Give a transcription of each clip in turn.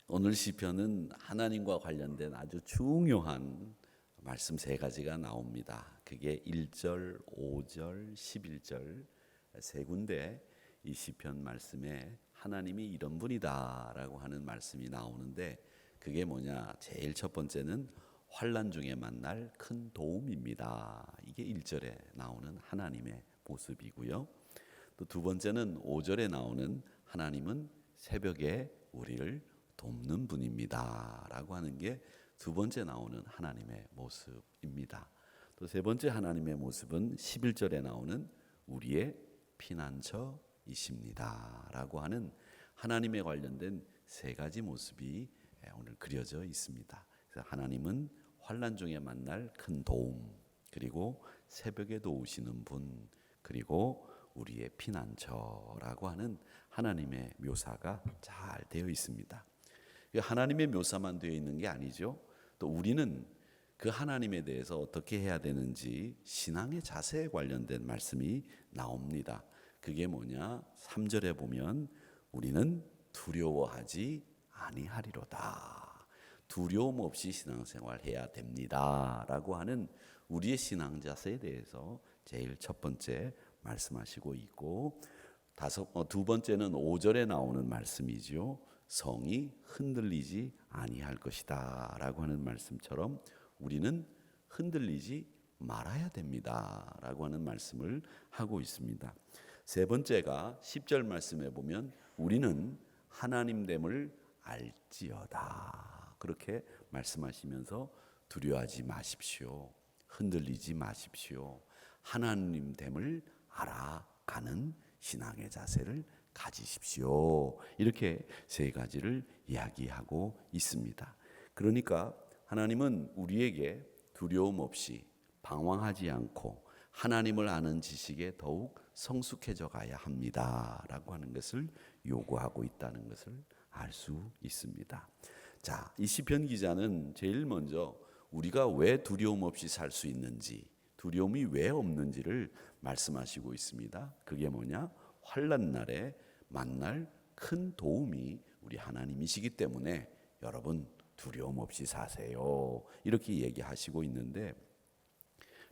오늘 시편은 하나님과 관련된 아주 중요한 말씀 세 가지가 나옵니다. 그게 1절, 5절, 11절 세 군데 이 시편 말씀에 하나님이 이런 분이다라고 하는 말씀이 나오는데 그게 뭐냐? 제일 첫 번째는 환난 중에 만날 큰 도움입니다. 이게 1절에 나오는 하나님의 모습이고요. 또 두 번째는 5절에 나오는 하나님은 새벽에 우리를 돕는 분입니다 라고 하는 게 두 번째 나오는 하나님의 모습입니다. 또 세 번째 하나님의 모습은 11절에 나오는 우리의 피난처이십니다 라고 하는 하나님에 관련된 세 가지 모습이 오늘 그려져 있습니다. 그래서 하나님은 환난 중에 만날 큰 도움, 그리고 새벽에 도우시는 분, 그리고 우리의 피난처라고 하는 하나님의 묘사가 잘 되어 있습니다. 하나님의 묘사만 되어 있는 게 아니죠. 또 우리는 그 하나님에 대해서 어떻게 해야 되는지 신앙의 자세에 관련된 말씀이 나옵니다. 그게 뭐냐? 3절에 보면 우리는 두려워하지 아니하리로다. 두려움 없이 신앙생활 해야 됩니다 라고 하는 우리의 신앙 자세에 대해서 제일 첫 번째 말씀하시고 있고, 두 번째는 5절에 나오는 말씀이죠. 성이 흔들리지 아니할 것이다 라고 하는 말씀처럼 우리는 흔들리지 말아야 됩니다 라고 하는 말씀을 하고 있습니다. 세 번째가 10절 말씀에 보면 우리는 하나님됨을 알지어다 그렇게 말씀하시면서 두려워하지 마십시오, 흔들리지 마십시오, 하나님됨을 알아가는 신앙의 자세를 가지십시오. 이렇게 세 가지를 이야기하고 있습니다. 그러니까 하나님은 우리에게 두려움 없이 방황하지 않고 하나님을 아는 지식에 더욱 성숙해져 가야 합니다 라고 하는 것을 요구하고 있다는 것을 알 수 있습니다. 자, 이 시편 기자는 제일 먼저 우리가 왜 두려움 없이 살 수 있는지, 두려움이 왜 없는지를 말씀하시고 있습니다. 그게 뭐냐? 환난 날에 만날 큰 도움이 우리 하나님이시기 때문에 여러분 두려움 없이 사세요 이렇게 얘기하시고 있는데,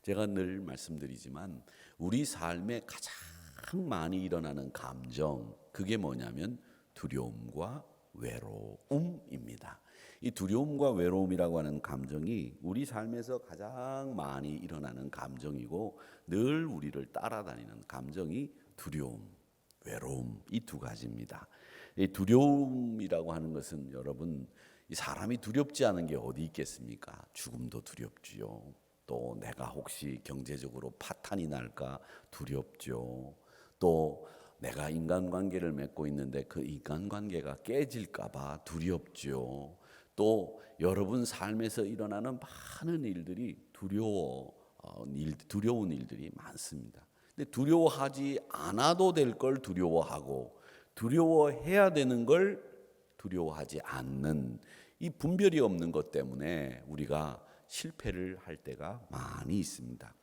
제가 늘 말씀드리지만 우리 삶에 가장 많이 일어나는 감정, 그게 뭐냐면 두려움과 외로움입니다. 이 두려움과 외로움이라고 하는 감정이 우리 삶에서 가장 많이 일어나는 감정이고 늘 우리를 따라다니는 감정이 두려움, 외로움, 이 두 가지입니다. 이 두려움이라고 하는 것은 여러분, 이 사람이 두렵지 않은 게 어디 있겠습니까? 죽음도 두렵지요. 또 내가 혹시 경제적으로 파탄이 날까 두렵죠. 또 내가 인간관계를 맺고 있는데 그 인간관계가 깨질까 봐 두렵죠. 또 여러분 삶에서 일어나는 많은 일들이 두려운 일들이 많습니다. 근데 두려워하지 않아도 될 걸 두려워하고 두려워해야 되는 걸 두려워하지 않는 이 분별이 없는 것 때문에 우리가 실패를 할 때가 많이 있습니다.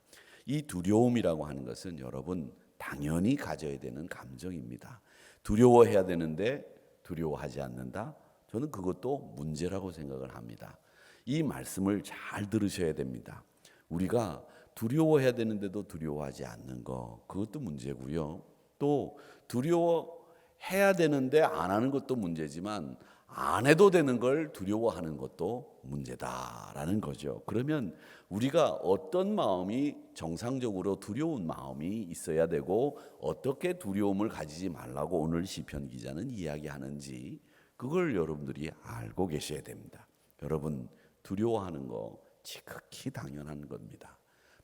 이 두려움이라고 하는 것은 여러분 당연히 가져야 되는 감정입니다. 두려워해야 되는데 두려워하지 않는다? 저는 그것도 문제라고 생각을 합니다. 이 말씀을 잘 들으셔야 됩니다. 우리가 두려워해야 되는데도 두려워하지 않는 거, 그것도 문제고요. 또 두려워해야 되는데 안 하는 것도 문제지만 안 해도 되는 걸 두려워하는 것도 문제다라는 거죠. 그러면 우리가 어떤 마음이 정상적으로 두려운 마음이 있어야 되고 어떻게 두려움을 가지지 말라고 오늘 시편 기자는 이야기하는지 그걸 여러분들이 알고 계셔야 됩니다. 여러분 두려워하는 거 지극히 당연한 겁니다.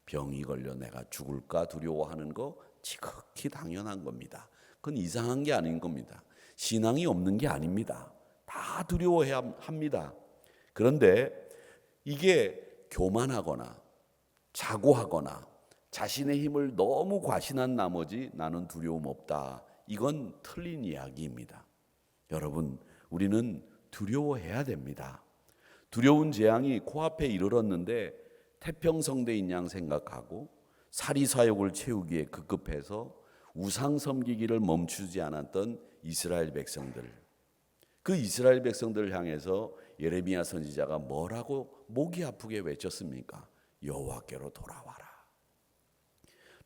병이 걸려 내가 죽을까 두려워하는 거 지극히 당연한 겁니다. 그건 이상한 게 아닌 겁니다. 신앙이 없는 게 아닙니다. 다 두려워해야 합니다. 그런데 이게 교만하거나 자고하거나 자신의 힘을 너무 과신한 나머지 나는 두려움 없다, 이건 틀린 이야기입니다. 여러분 우리는 두려워해야 됩니다. 두려운 재앙이 코앞에 이르렀는데 태평성대인 양 생각하고 사리사욕을 채우기에 급급해서 우상 섬기기를 멈추지 않았던 이스라엘 백성들, 그 이스라엘 백성들을 향해서 예레미야 선지자가 뭐라고 목이 아프게 외쳤습니까? 여호와께로 돌아와라.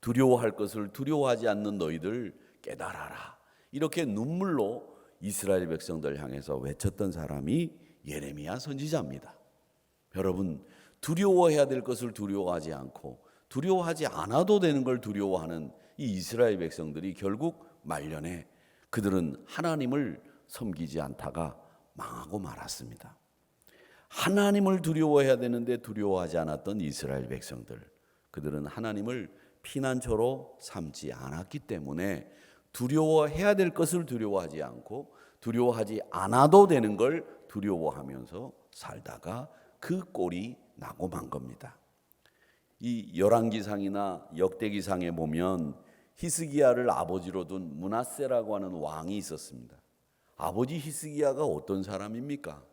두려워할 것을 두려워하지 않는 너희들 깨달아라. 이렇게 눈물로 이스라엘 백성들을 향해서 외쳤던 사람이 예레미야 선지자입니다. 여러분, 두려워해야 될 것을 두려워하지 않고 두려워하지 않아도 되는 걸 두려워하는 이 이스라엘 백성들이 결국 말년에 그들은 하나님을 섬기지 않다가 망하고 말았습니다. 하나님을 두려워해야 되는데 두려워하지 않았던 이스라엘 백성들, 그들은 하나님을 피난처로 삼지 않았기 때문에 두려워해야 될 것을 두려워하지 않고 두려워하지 않아도 되는 걸 두려워하면서 살다가 그 꼴이 나고 만 겁니다. 이 열왕기상이나 역대기상에 보면 히스기야를 아버지로 둔 므낫세라고 하는 왕이 있었습니다. 아버지 히스기야가 어떤 사람입니까?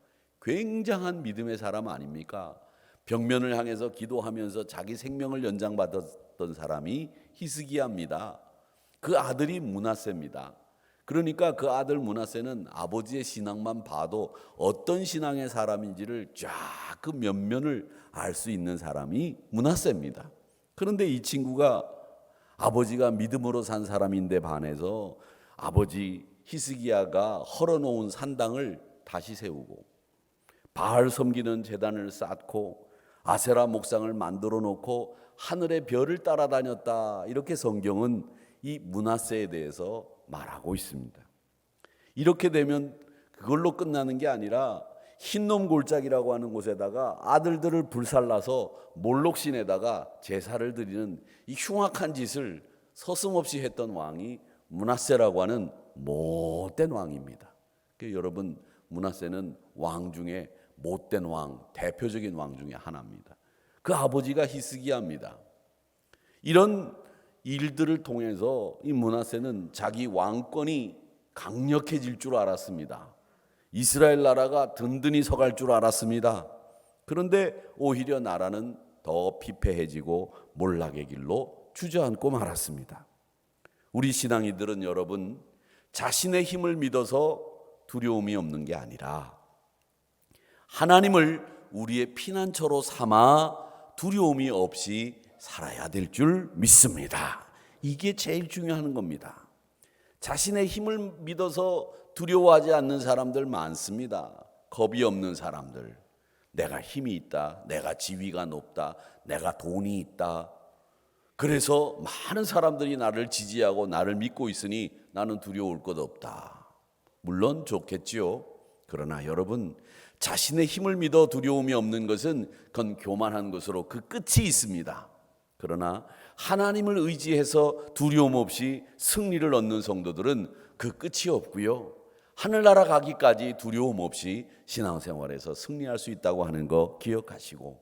굉장한 믿음의 사람 아닙니까? 벽면을 향해서 기도하면서 자기 생명을 연장받았던 사람이 히스기야입니다. 그 아들이 므낫세입니다. 그러니까 그 아들 므낫세는 아버지의 신앙만 봐도 어떤 신앙의 사람인지를 쫙 그 면면을 알 수 있는 사람이 므낫세입니다. 그런데 이 친구가 아버지가 믿음으로 산 사람인데 반해서 아버지 히스기야가 헐어놓은 산당을 다시 세우고 바알 섬기는 제단을 쌓고 아세라 목상을 만들어 놓고 하늘의 별을 따라다녔다. 이렇게 성경은 이 므낫세에 대해서 말하고 있습니다. 이렇게 되면 그걸로 끝나는 게 아니라 흰놈 골짜기라고 하는 곳에다가 아들들을 불살라서 몰록신에다가 제사를 드리는 이 흉악한 짓을 서슴없이 했던 왕이 므낫세라고 하는 못된 왕입니다. 여러분, 므낫세는 왕 중에 못된 왕, 대표적인 왕 중에 하나입니다. 그 아버지가 히스기야입니다. 이런 일들을 통해서 이 므낫세는 자기 왕권이 강력해질 줄 알았습니다. 이스라엘 나라가 든든히 서갈 줄 알았습니다. 그런데 오히려 나라는 더 피폐해지고 몰락의 길로 주저앉고 말았습니다. 우리 신앙이들은 여러분, 자신의 힘을 믿어서 두려움이 없는 게 아니라 하나님을 우리의 피난처로 삼아 두려움이 없이 살아야 될 줄 믿습니다. 이게 제일 중요한 겁니다. 자신의 힘을 믿어서 두려워하지 않는 사람들 많습니다. 겁이 없는 사람들. 내가 힘이 있다, 내가 지위가 높다, 내가 돈이 있다. 그래서 많은 사람들이 나를 지지하고 나를 믿고 있으니 나는 두려울 것 없다. 물론 좋겠지요. 그러나 여러분, 자신의 힘을 믿어 두려움이 없는 것은 그건 교만한 것으로 그 끝이 있습니다. 그러나 하나님을 의지해서 두려움 없이 승리를 얻는 성도들은 그 끝이 없고요. 하늘나라 가기까지 두려움 없이 신앙생활에서 승리할 수 있다고 하는 거 기억하시고,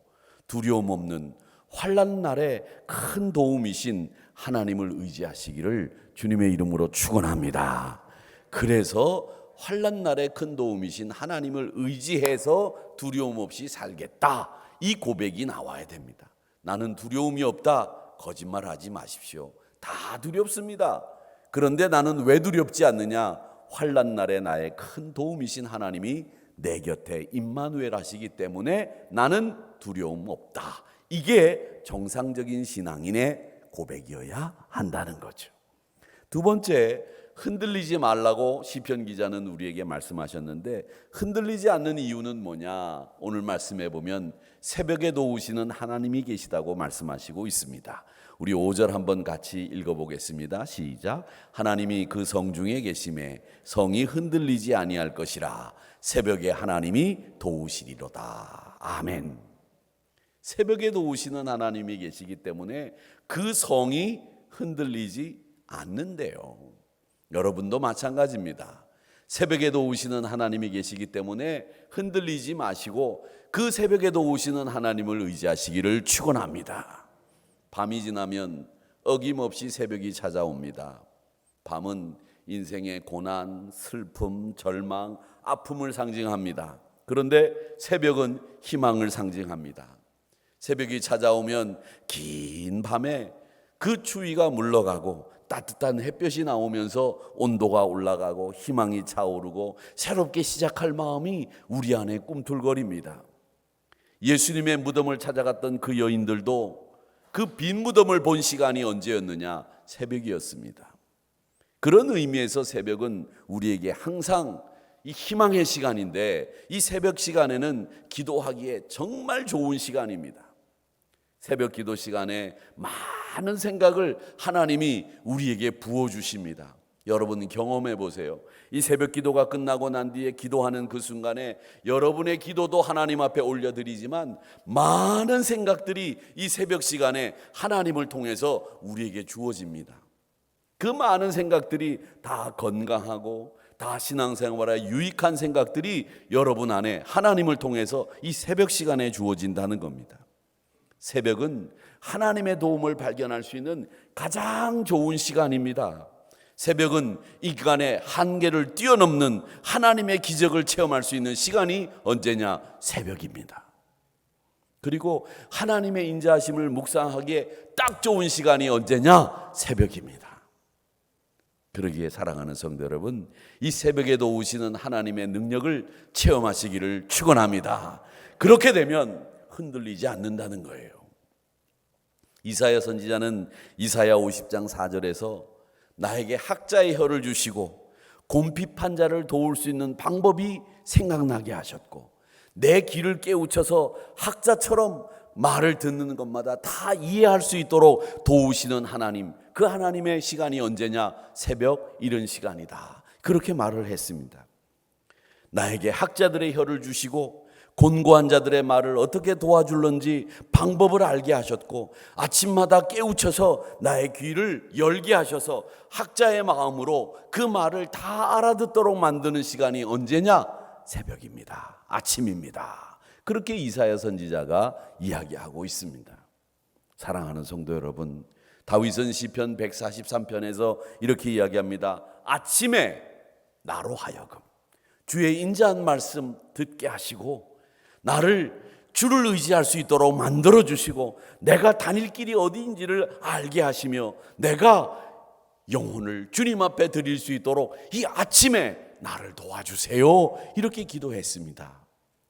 두려움 없는 환난 날에 큰 도움이신 하나님을 의지하시기를 주님의 이름으로 축원합니다. 그래서 환난 날에 큰 도움이신 하나님을 의지해서 두려움 없이 살겠다, 이 고백이 나와야 됩니다. 나는 두려움이 없다, 거짓말하지 마십시오. 다 두렵습니다. 그런데 나는 왜 두렵지 않느냐? 환난 날에 나의 큰 도움이신 하나님이 내 곁에 임마누엘 하시기 때문에 나는 두려움 없다. 이게 정상적인 신앙인의 고백이어야 한다는 거죠. 두 번째, 흔들리지 말라고 시편 기자는 우리에게 말씀하셨는데, 흔들리지 않는 이유는 뭐냐? 오늘 말씀해 보면 새벽에 도우시는 하나님이 계시다고 말씀하시고 있습니다. 우리 5절 한번 같이 읽어보겠습니다. 시작. 하나님이 그 성중에 계심에 성이 흔들리지 아니할 것이라. 새벽에 하나님이 도우시리로다. 아멘. 새벽에 도우시는 하나님이 계시기 때문에 그 성이 흔들리지 않는데요. 여러분도 마찬가지입니다. 새벽에 도우시는 하나님이 계시기 때문에 흔들리지 마시고 그 새벽에 도우시는 하나님을 의지하시기를 축원합니다. 밤이 지나면 어김없이 새벽이 찾아옵니다. 밤은 인생의 고난, 슬픔, 절망, 아픔을 상징합니다. 그런데 새벽은 희망을 상징합니다. 새벽이 찾아오면 긴 밤에 그 추위가 물러가고 따뜻한 햇볕이 나오면서 온도가 올라가고 희망이 차오르고 새롭게 시작할 마음이 우리 안에 꿈틀거립니다. 예수님의 무덤을 찾아갔던 그 여인들도 그 빈 무덤을 본 시간이 언제였느냐? 새벽이었습니다. 그런 의미에서 새벽은 우리에게 항상 이 희망의 시간인데, 이 새벽 시간에는 기도하기에 정말 좋은 시간입니다. 새벽 기도 시간에 많은 생각을 하나님이 우리에게 부어주십니다. 여러분 경험해 보세요. 이 새벽 기도가 끝나고 난 뒤에 기도하는 그 순간에 여러분의 기도도 하나님 앞에 올려드리지만 많은 생각들이 이 새벽 시간에 하나님을 통해서 우리에게 주어집니다. 그 많은 생각들이 다 건강하고 다 신앙생활에 유익한 생각들이 여러분 안에 하나님을 통해서 이 새벽 시간에 주어진다는 겁니다. 새벽은 하나님의 도움을 발견할 수 있는 가장 좋은 시간입니다. 새벽은 인간의 한계를 뛰어넘는 하나님의 기적을 체험할 수 있는 시간이 언제냐? 새벽입니다. 그리고 하나님의 인자하심을 묵상하기에 딱 좋은 시간이 언제냐? 새벽입니다. 그러기에 사랑하는 성도 여러분, 이 새벽에도 오시는 하나님의 능력을 체험하시기를 축원합니다. 그렇게 되면 흔들리지 않는다는 거예요. 이사야 선지자는 이사야 50장 4절에서 나에게 학자의 혀를 주시고 곰핍한 자를 도울 수 있는 방법이 생각나게 하셨고 내 귀를 깨우쳐서 학자처럼 말을 듣는 것마다 다 이해할 수 있도록 도우시는 하나님, 그 하나님의 시간이 언제냐? 새벽 이른 시간이다. 그렇게 말을 했습니다. 나에게 학자들의 혀를 주시고 곤고한 자들의 말을 어떻게 도와줄런지 방법을 알게 하셨고 아침마다 깨우쳐서 나의 귀를 열게 하셔서 학자의 마음으로 그 말을 다 알아듣도록 만드는 시간이 언제냐? 새벽입니다. 아침입니다. 그렇게 이사야 선지자가 이야기하고 있습니다. 사랑하는 성도 여러분, 다윗은 시편 143편에서 이렇게 이야기합니다. 아침에 나로 하여금 주의 인자한 말씀 듣게 하시고 나를 주를 의지할 수 있도록 만들어 주시고 내가 다닐 길이 어디인지를 알게 하시며 내가 영혼을 주님 앞에 드릴 수 있도록 이 아침에 나를 도와주세요. 이렇게 기도했습니다.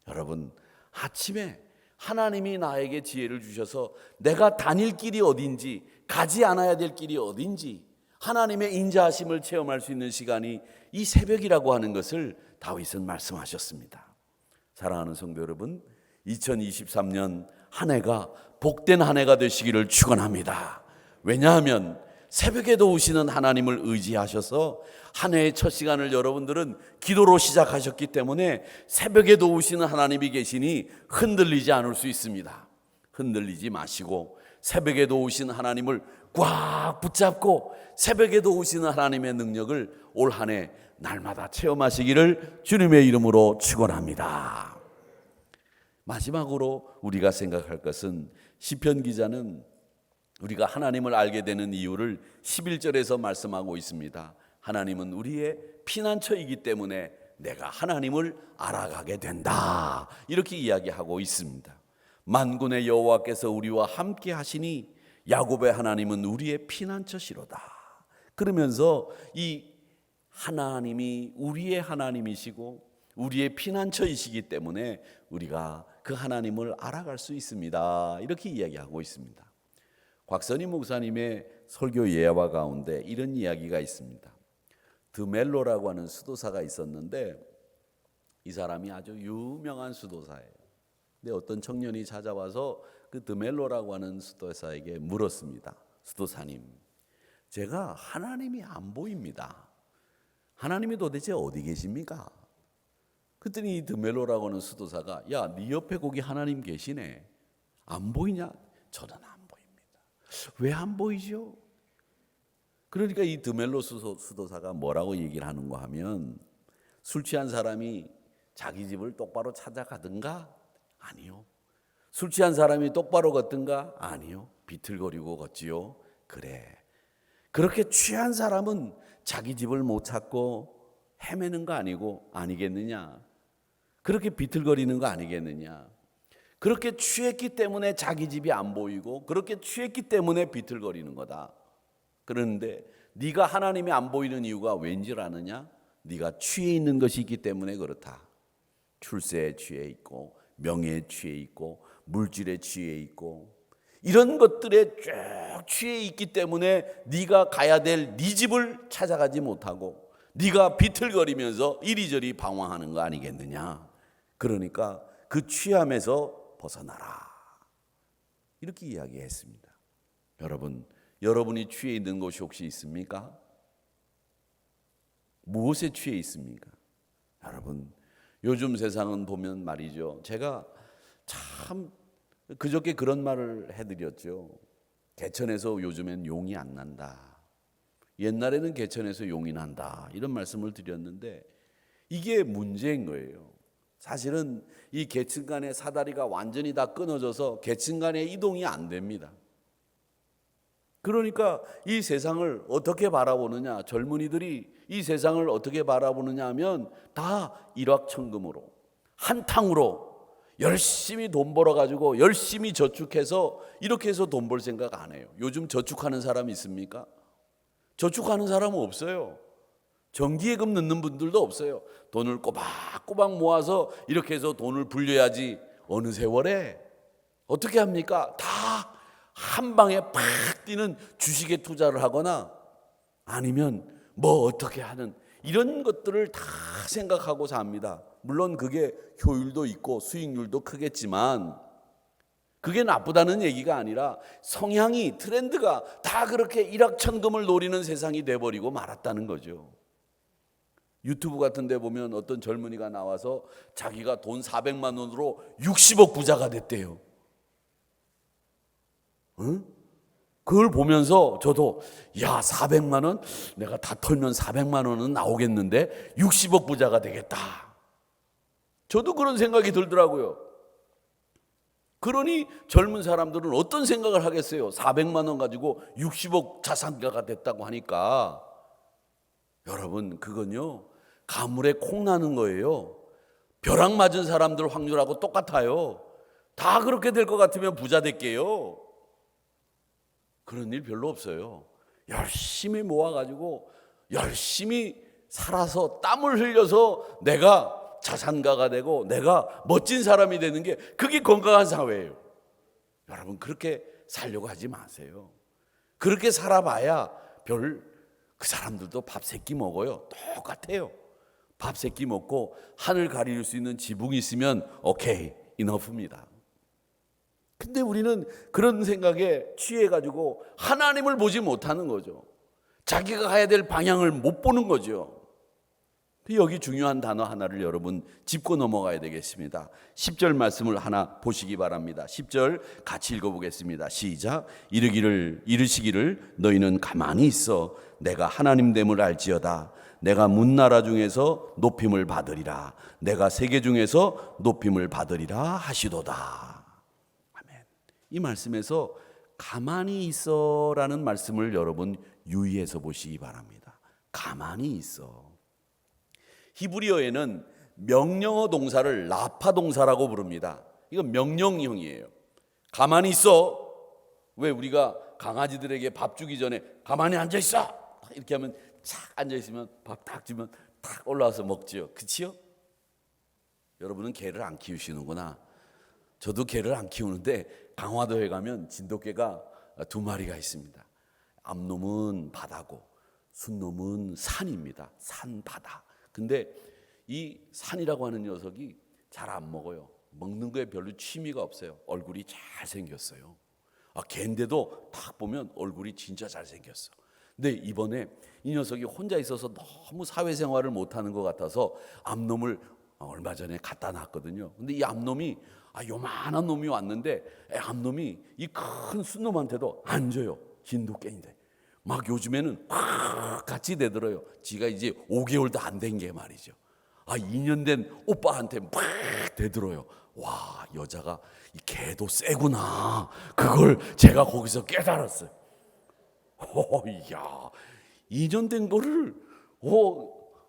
여러분, 아침에 하나님이 나에게 지혜를 주셔서 내가 다닐 길이 어딘지, 가지 않아야 될 길이 어딘지 하나님의 인자하심을 체험할 수 있는 시간이 이 새벽이라고 하는 것을 다윗은 말씀하셨습니다. 사랑하는 성도 여러분, 2023년 한 해가 복된 한 해가 되시기를 축원합니다. 왜냐하면 새벽에도 오시는 하나님을 의지하셔서 한 해의 첫 시간을 여러분들은 기도로 시작하셨기 때문에 새벽에도 오시는 하나님이 계시니 흔들리지 않을 수 있습니다. 흔들리지 마시고 새벽에도 오신 하나님을 꽉 붙잡고 새벽에도 오시는 하나님의 능력을 올 한 해 날마다 체험하시기를 주님의 이름으로 축원합니다. 마지막으로 우리가 생각할 것은 시편 기자는 우리가 하나님을 알게 되는 이유를 11절에서 말씀하고 있습니다. 하나님은 우리의 피난처이기 때문에 내가 하나님을 알아가게 된다. 이렇게 이야기하고 있습니다. 만군의 여호와께서 우리와 함께 하시니 야곱의 하나님은 우리의 피난처시로다. 그러면서 이 하나님이 우리의 하나님이시고 우리의 피난처이시기 때문에 우리가 그 하나님을 알아갈 수 있습니다. 이렇게 이야기하고 있습니다. 곽선희 목사님의 설교 예화 가운데 이런 이야기가 있습니다. 드멜로라고 하는 수도사가 있었는데 이 사람이 아주 유명한 수도사예요. 근데 어떤 청년이 찾아와서 그 드멜로라고 하는 수도사에게 물었습니다. 수도사님, 제가 하나님이 안 보입니다. 하나님이 도대체 어디 계십니까? 그랬더니 이 드멜로라고 하는 수도사가 야, 네 옆에 거기 하나님 계시네. 안 보이냐? 저는 안 보입니다. 왜 안 보이죠? 그러니까 이 드멜로 수도사가 뭐라고 얘기를 하는가 하면 술 취한 사람이 자기 집을 똑바로 찾아가든가? 아니요. 술 취한 사람이 똑바로 걷든가? 아니요. 비틀거리고 걷지요. 그래. 그렇게 취한 사람은 자기 집을 못 찾고 헤매는 거 아니겠느냐? 그렇게 비틀거리는 거 아니겠느냐? 그렇게 취했기 때문에 자기 집이 안 보이고 그렇게 취했기 때문에 비틀거리는 거다. 그런데 네가 하나님이 안 보이는 이유가 왠지 아느냐? 네가 취해 있는 것이 있기 때문에 그렇다. 출세에 취해 있고 명예에 취해 있고 물질에 취해 있고 이런 것들에 쭉 취해 있기 때문에 네가 가야 될 네 집을 찾아가지 못하고 네가 비틀거리면서 이리저리 방황하는 거 아니겠느냐. 그러니까 그 취함에서 벗어나라. 이렇게 이야기했습니다. 여러분, 여러분이 취해 있는 것이 혹시 있습니까? 무엇에 취해 있습니까? 여러분, 요즘 세상은 보면 말이죠. 제가 참 그저께 그런 말을 해드렸죠. 개천에서 요즘엔 용이 안 난다. 옛날에는 개천에서 용이 난다. 이런 말씀을 드렸는데 이게 문제인 거예요. 사실은 이 계층 간의 사다리가 완전히 다 끊어져서 계층 간의 이동이 안 됩니다. 그러니까 이 세상을 어떻게 바라보느냐, 젊은이들이 이 세상을 어떻게 바라보느냐 하면 다 일확천금으로 한탕으로 열심히 돈 벌어가지고 열심히 저축해서 이렇게 해서 돈 벌 생각 안 해요. 요즘 저축하는 사람 있습니까? 저축하는 사람은 없어요. 정기예금 넣는 분들도 없어요. 돈을 꼬박꼬박 모아서 이렇게 해서 돈을 불려야지. 어느 세월에 어떻게 합니까? 다 한 방에 팍 뛰는 주식에 투자를 하거나 아니면 뭐 어떻게 하는 이런 것들을 다 생각하고 삽니다. 물론 그게 효율도 있고 수익률도 크겠지만 그게 나쁘다는 얘기가 아니라 성향이 트렌드가 다 그렇게 일확천금을 노리는 세상이 돼버리고 말았다는 거죠. 유튜브 같은 데 보면 어떤 젊은이가 나와서 자기가 돈 400만 원으로 60억 부자가 됐대요. 응? 그걸 보면서 저도 400만 원? 내가 다 털면 400만 원은 나오겠는데 60억 부자가 되겠다. 저도 그런 생각이 들더라고요. 그러니 젊은 사람들은 어떤 생각을 하겠어요? 400만 원 가지고 60억 자산가가 됐다고 하니까. 여러분, 그건요 가물에 콩 나는 거예요. 벼락 맞은 사람들 확률하고 똑같아요. 다 그렇게 될 것 같으면 부자 될게요. 그런 일 별로 없어요. 열심히 모아가지고 열심히 살아서 땀을 흘려서 내가 자산가가 되고 내가 멋진 사람이 되는 게 그게 건강한 사회예요. 여러분, 그렇게 살려고 하지 마세요. 그렇게 살아봐야 그 사람들도 밥 세 끼 먹어요. 똑같아요. 밥 세 끼 먹고 하늘 가릴 수 있는 지붕이 있으면 오케이, 이너프입니다. 근데 우리는 그런 생각에 취해가지고 하나님을 보지 못하는 거죠. 자기가 가야 될 방향을 못 보는 거죠. 여기 중요한 단어 하나를 여러분 짚고 넘어가야 되겠습니다. 10절 말씀을 하나 보시기 바랍니다. 10절 같이 읽어보겠습니다. 시작. 이르시기를 너희는 가만히 있어 내가 하나님됨을 알지어다. 내가 문나라 중에서 높임을 받으리라. 내가 세계 중에서 높임을 받으리라 하시도다. 이 말씀에서 가만히 있어라는 말씀을 여러분 유의해서 보시기 바랍니다. 가만히 있어. 히브리어에는 명령어 동사를 라파 동사라고 부릅니다. 이건 명령형이에요. 가만히 있어. 왜 우리가 강아지들에게 밥 주기 전에 가만히 앉아 있어 이렇게 하면 착 앉아 있으면 밥 딱 주면 탁 올라와서 먹지요. 그치요? 여러분은 개를 안 키우시는구나. 저도 개를 안 키우는데 강화도에 가면 진돗개가 2마리가 있습니다. 앞놈은 바다고 순놈은 산입니다. 산 바다. 근데 이 산이라고 하는 녀석이 잘 안 먹어요. 먹는 거에 별로 취미가 없어요. 얼굴이 잘생겼어요. 개인데도 딱 보면 얼굴이 진짜 잘생겼어. 근데 이번에 이 녀석이 혼자 있어서 너무 사회생활을 못하는 것 같아서 앞놈을 얼마 전에 갖다 놨거든요. 근데 이 앞놈이 요만한 놈이 왔는데 앞놈이 이 큰 순놈한테도 안 줘요. 진돗개인데 막 요즘에는 팍 같이 대들어요. 지가 이제 5개월도 안 된 게 말이죠. 2년 된 오빠한테 막 대들어요. 와, 여자가 이 개도 세구나. 그걸 제가 거기서 깨달았어요. 야, 2년 된 거를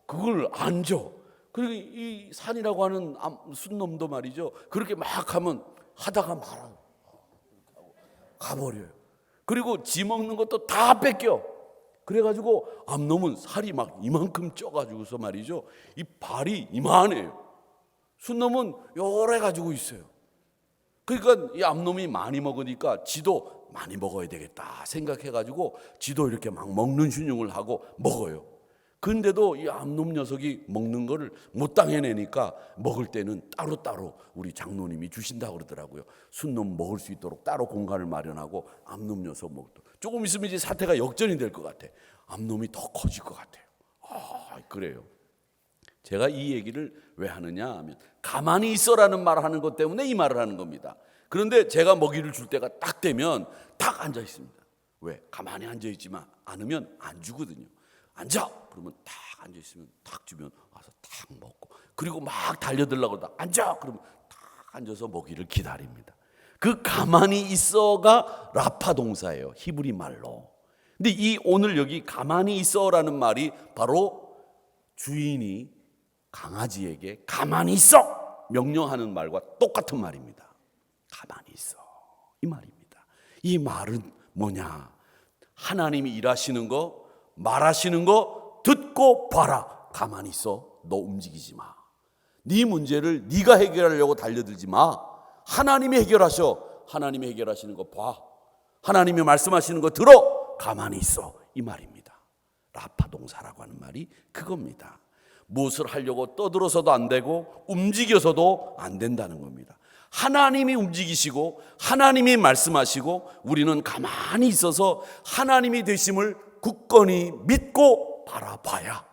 그걸 안 줘. 그리고 이 산이라고 하는 순놈도 말이죠. 그렇게 막 하면 하다가 말아요. 가버려요. 그리고 지 먹는 것도 다 뺏겨. 그래가지고 암놈은 살이 막 이만큼 쪄가지고서 말이죠, 이 발이 이만해요. 순놈은 요래 가지고 있어요. 그러니까 이 암놈이 많이 먹으니까 지도 많이 먹어야 되겠다 생각해가지고 지도 이렇게 막 먹는 순종을 하고 먹어요. 근데도 이 암놈 녀석이 먹는 거를 못 당해내니까 먹을 때는 따로따로 우리 장로님이 주신다고 그러더라고요. 순놈 먹을 수 있도록 따로 공간을 마련하고 암놈 녀석 먹도. 조금 있으면 이제 사태가 역전이 될 것 같아. 암놈이 더 커질 것 같아요. 그래요. 제가 이 얘기를 왜 하느냐 하면 가만히 있어라는 말을 하는 것 때문에 이 말을 하는 겁니다. 그런데 제가 먹이를 줄 때가 딱 되면 딱 앉아 있습니다. 왜? 가만히 앉아 있지만 않으면 안 주거든요. 앉아! 그러면 딱 앉아 있으면 딱 주면 와서 딱 먹고, 그리고 막 달려들려고 하다 앉아! 그러면 딱 앉아서 먹이를 기다립니다. 그 가만히 있어가 라파 동사예요. 히브리 말로. 근데 이 오늘 여기 가만히 있어라는 말이 바로 주인이 강아지에게 가만히 있어 명령하는 말과 똑같은 말입니다. 가만히 있어, 이 말입니다. 이 말은 뭐냐? 하나님이 일하시는 거, 말하시는 거 듣고 봐라. 가만히 있어. 너 움직이지 마. 네 문제를 네가 해결하려고 달려들지 마. 하나님이 해결하셔. 하나님이 해결하시는 거 봐. 하나님이 말씀하시는 거 들어. 가만히 있어, 이 말입니다. 라파 동사라고 하는 말이 그겁니다. 무엇을 하려고 떠들어서도 안 되고 움직여서도 안 된다는 겁니다. 하나님이 움직이시고 하나님이 말씀하시고 우리는 가만히 있어서 하나님이 되심을 굳건히 믿고 바라봐야,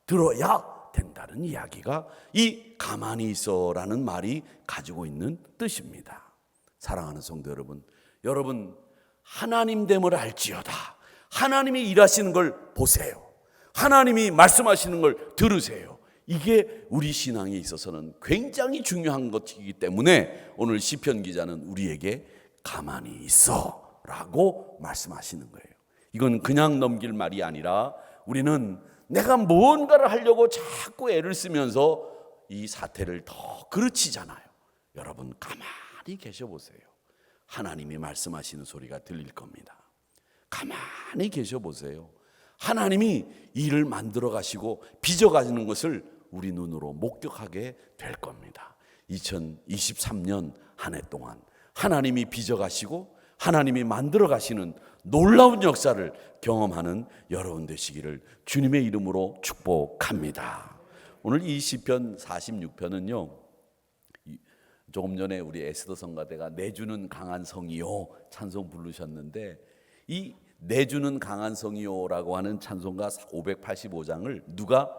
들어야 된다는 이야기가 이 가만히 있어라는 말이 가지고 있는 뜻입니다. 사랑하는 성도 여러분, 여러분 하나님됨을 알지어다. 하나님이 일하시는 걸 보세요. 하나님이 말씀하시는 걸 들으세요. 이게 우리 신앙에 있어서는 굉장히 중요한 것이기 때문에 오늘 시편 기자는 우리에게 가만히 있어 라고 말씀하시는 거예요. 이건 그냥 넘길 말이 아니라 우리는 내가 무언가를 하려고 자꾸 애를 쓰면서 이 사태를 더 그르치잖아요. 여러분 가만히 계셔 보세요. 하나님이 말씀하시는 소리가 들릴 겁니다. 가만히 계셔 보세요. 하나님이 일을 만들어 가시고 빚어 가시는 것을 우리 눈으로 목격하게 될 겁니다. 2023년 한 해 동안 하나님이 빚어 가시고 하나님이 만들어 가시는 놀라운 역사를 경험하는 여러분 되시기를 주님의 이름으로 축복합니다. 오늘 이 시편 46편은요, 조금 전에 우리 에스더 성가대가 내주는 강한 성이요 찬송 부르셨는데, 이 내주는 강한 성이요라고 하는 찬송가 585장을 누가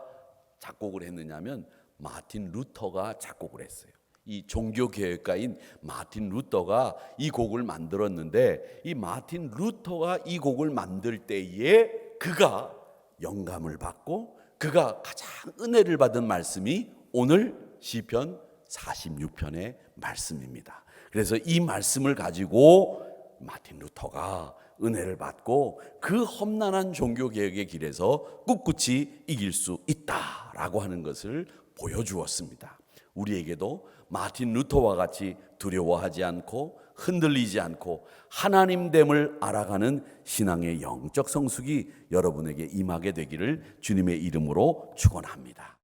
작곡을 했느냐면 마틴 루터가 작곡을 했어요. 이 종교개혁가인 마틴 루터가 이 곡을 만들었는데, 이 마틴 루터가 이 곡을 만들 때에 그가 영감을 받고 그가 가장 은혜를 받은 말씀이 오늘 시편 46편의 말씀입니다. 그래서 이 말씀을 가지고 마틴 루터가 은혜를 받고 그 험난한 종교개혁의 길에서 꿋꿋이 이길 수 있다라고 하는 것을 보여주었습니다. 우리에게도 마틴 루터와 같이 두려워하지 않고 흔들리지 않고 하나님됨을 알아가는 신앙의 영적 성숙이 여러분에게 임하게 되기를 주님의 이름으로 축원합니다.